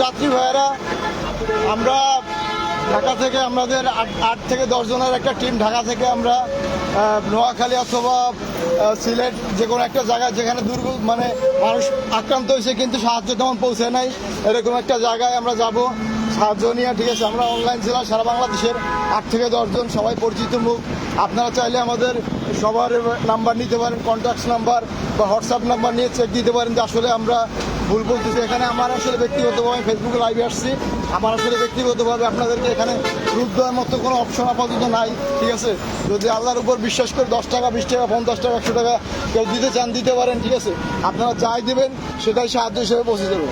যাত্রী ভাইয়েরা, আমরা ঢাকা থেকে আমাদের 8 থেকে 10 জনের একটা টিম, ঢাকা থেকে আমরা নোয়াখালী অথবা সিলেট যে কোনো একটা জায়গায় যেখানে মানে মানুষ আক্রান্ত হয়েছে কিন্তু সাহায্য তেমন পৌঁছে নাই, এরকম একটা জায়গায় আমরা যাব সাহায্য নিয়ে। ঠিক আছে, আমরা অনলাইন ছিলাম সারা বাংলাদেশের 8 থেকে 10 জন, সবাই পরিচিত মুখ। আপনারা চাইলে আমাদের সবার নাম্বার নিতে পারেন, কন্ট্যাক্ট নাম্বার বা হোয়াটসঅ্যাপ নাম্বার নিয়ে চেক দিতে পারেন যে আসলে আমরা ভুল বলতেছি। এখানে আমার আসলে ব্যক্তিগতভাবে ফেসবুকে লাইভে আসছি, আমার আসলে ব্যক্তিগতভাবে আপনাদেরকে এখানে রূপ দেওয়ার মতো কোনো অপশন আপাতত নাই। ঠিক আছে, যদি আল্লাহর উপর বিশ্বাস করে 10 টাকা, 20 টাকা, 50 টাকা, 100 টাকা কেউ দিতে চান দিতে পারেন। ঠিক আছে, আপনারা যাই দেবেন সেটাই সাহায্য হিসেবে পৌঁছে যাবে।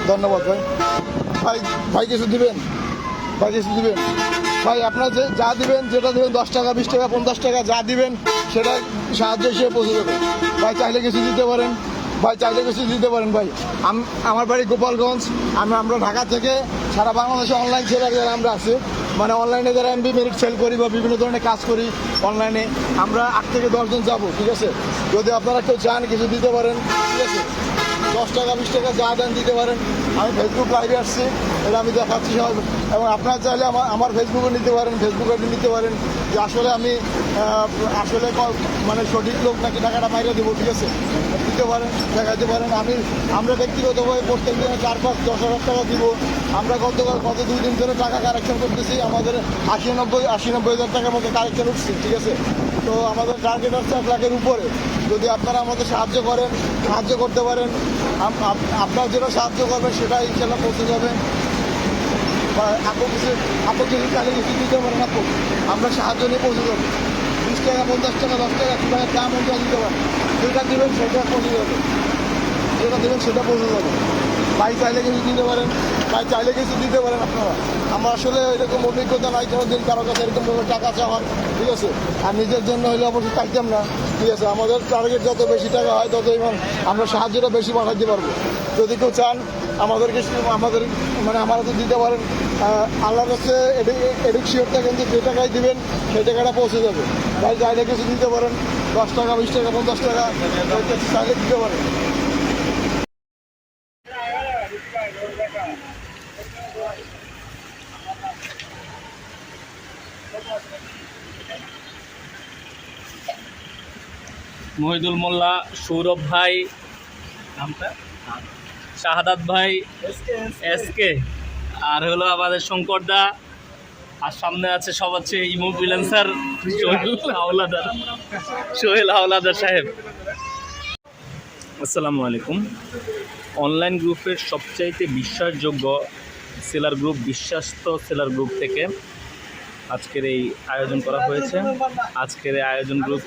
ধন্যবাদ ভাই। ভাই ভাই কিছু দিবেন, ভাই কিছু দিবেন, ভাই আপনারা যে যা দিবেন, যেটা দেবেন 10 টাকা, 20 টাকা, 50 টাকা যা দিবেন সেটা সাহায্য হিসেবে পৌঁছে যাবে। ভাই চাইলে কিছু দিতে পারেন, ভাই চাইলে কিছু দিতে পারেন। ভাই আমার বাড়ি গোপালগঞ্জ, আমরা ঢাকা থেকে সারা বাংলাদেশে অনলাইন সেলার যারা আমরা আছি, মানে অনলাইনে যারা এমবি মেরিট সেল করি বা বিভিন্ন ধরনের কাজ করি অনলাইনে, আমরা 8 থেকে 10 জন যাবো। ঠিক আছে, যদি আপনারা কেউ চান কিছু দিতে পারেন। ঠিক আছে, 10 টাকা, 20 টাকা যা দেন দিতে পারেন। আমি ফেসবুক লাইভে আসছি, এটা আমি দেখাচ্ছি সব। এবং আপনারা চাইলে আমার ফেসবুকে নিতে পারেন, ফেসবুক আইডি নিতে পারেন যে আসলে আমি আসলে মানে সঠিক লোক নাকি টাকাটা মাইরে দেবো। ঠিক আছে, দিতে পারেন, দেখাতে পারেন। আমরা ব্যক্তিগতভাবে প্রত্যেক দিনে 4, 5, 10 হাজার টাকা দিব। আমরা গত 2 দিন ধরে টাকা কালেকশন করতেছি, আমাদের 80-90 হাজার টাকার মতো কালেকশন উঠছে। ঠিক আছে, তো আমাদের টার্গেট হচ্ছে 1 লাখের উপরে। যদি আপনারা আমাদের সাহায্য করেন, সাহায্য করতে পারেন, আপনারা যেটা সাহায্য করবেন সেটাই ইনশাল্লাহ পৌঁছে যাবে। বা আপু কিছু চাইলে কিছু দিতে পারেন, আপু আমরা সাহায্য নিয়ে পৌঁছে যাবো। 20 টাকা, 50 টাকা, 10 টাকা, 2 টাকা দাম অনুযায়ী দিতে পারেন। যেটা দেবেন সেটা পৌঁছে যাবে, যেটা দেবেন সেটা পৌঁছে যাবে। ভাই চাইলে কিছু দিতে পারেন, ভাই চাইলে কিছু দিতে পারেন আপনারা। আমার আসলে এরকম অভিজ্ঞতা নাই কোনোদিন কারো কাছে এরকমভাবে টাকা চাওয়ার। ঠিক আছে, আর নিজের জন্য হলে অবশ্যই চাইতাম না। ঠিক আছে, আমাদের টার্গেট যত বেশি টাকা হয় ততই আমরা সাহায্যটা বেশি পাঠাতে পারবো। যদি কেউ চান আমাদেরকে মানে আমার হাতে দিতে পারেন। আল্লাহর কাছে এডিক শিওরটা কিন্তু যে টাকায় দিবেন সেই টাকাটা পৌঁছে যাবে। ভাই চাইলে কিছু দিতে পারেন, 10 টাকা, 20 টাকা, 50 টাকা চাইলে দিতে পারেন। মহিদুল মোল্লা, সৌরভ ভাই, শাহাদাত ভাই, এসকে, আর হলো আমাদের শঙ্কর দা, আর সামনে আছে সব আছে ইমোবিলান্সার সোহেল হাওলাদার সাহেব। আসসালামু আলাইকুম। অনলাইন গ্রুপের সবচাইতে বিশ্বাসযোগ্য সেলার গ্রুপ, বিশ্বাস্ত সেলার গ্রুপ থেকে আজকের এই আয়োজন করা হয়েছে। আজকের এই আয়োজন গ্রুপ